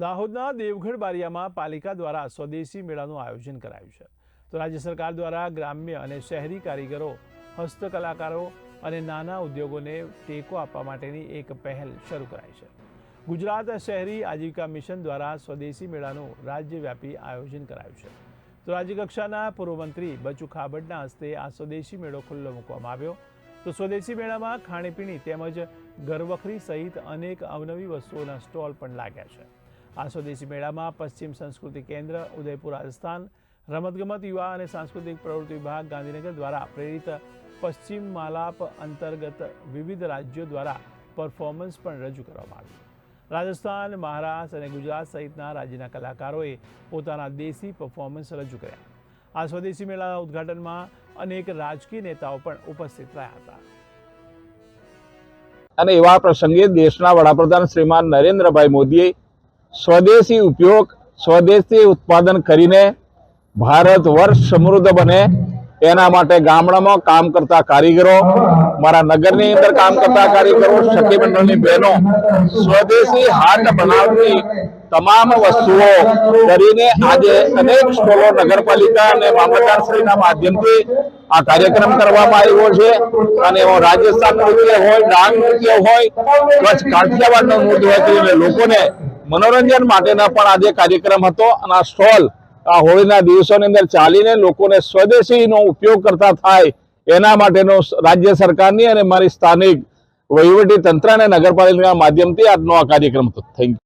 દાહોદના દેવગઢ બારિયામાં પાલિકા દ્વારા સ્વદેશી મેળાનું આયોજન કરાયું છે। તો રાજ્ય સરકાર દ્વારા ગ્રામ્ય અને શહેરી કારીગરો, હસ્તકલાકારો અને નાના ઉદ્યોગોને ટેકો આપવા માટેની એક પહેલ શરૂ કરાઈ છે। ગુજરાત શહેરી આજીવિકા મિશન દ્વારા સ્વદેશી મેળાનું રાજ્યવ્યાપી આયોજન કરાયું છે। તો રાજ્યકક્ષાના પૂર્વ મંત્રી બચુ ખાબડના હસ્તે આ સ્વદેશી મેળો ખુલ્લો મૂકવામાં આવ્યો। તો સ્વદેશી મેળામાં ખાણીપીણી તેમજ ઘરવખરી સહિત અનેક અવનવી વસ્તુઓના સ્ટોલ પણ લાગ્યા છે। આ સ્વદેશી મેળામાં પશ્ચિમ સંસ્કૃતિ કેન્દ્ર ઉદયપુર રાજસ્થાન, રમતગમત, યુવા અને સાંસ્કૃતિક પ્રવૃત્તિ વિભાગ ગાંધીનગર દ્વારા પ્રેરિત પશ્ચિમ માલાપ અંતર્ગત વિવિધ રાજ્યો દ્વારા પરફોર્મન્સ પણ રજૂ કરવામાં આવ્યું। રાજસ્થાન, મહારાષ્ટ્ર અને ગુજરાત સહિતના રાજ્યના કલાકારોએ પોતાના દેશી પરફોર્મન્સ રજૂ કર્યા। આ સ્વદેશી મેળાના ઉદ્ઘાટનમાં અનેક રાજકીય નેતાઓ પણ ઉપસ્થિત રહ્યા હતા। અને એવા પ્રસંગે દેશના વડાપ્રધાન શ્રીમાન નરેન્દ્રભાઈ મોદીએ સ્વદેશી ઉપયોગ, સ્વદેશી ઉત્પાદન કરીને ભારત વર્ષ સમૃદ્ધ બને એના માટે ગામડામાં કામ કરતા કારીગરો, મારા નગરની અંદર કામ કરતા કારીગરો, સખી મંડળની બહેનો સ્વદેશી હાથ બનાવતી તમામ વસ્તુઓ કરીને આજે અનેક સ્ટોલો નગરપાલિકા અને મામલતદારશ્રીના માધ્યમથી આ કાર્યક્રમ કરવામાં આવ્યો છે। અને એમાં રાજસ્થાન નૃત્ય હોય, ડાંગ નૃત્ય હોય, કચ્છ કાઠિયાવાડનો નૃત્ય હોય, તો લોકોને મનોરંજન માટેના પણ આજે કાર્યક્રમ હતો। અને આ સ્ટોલ આ હોળીના દિવસોની અંદર ચાલીને લોકોને સ્વદેશીનો ઉપયોગ કરતા થાય એના માટેનો રાજ્ય સરકારની અને મારી સ્થાનિક વહીવટી તંત્ર અને નગરપાલિકાના માધ્યમથી આજનો આ કાર્યક્રમ હતો। Thank you.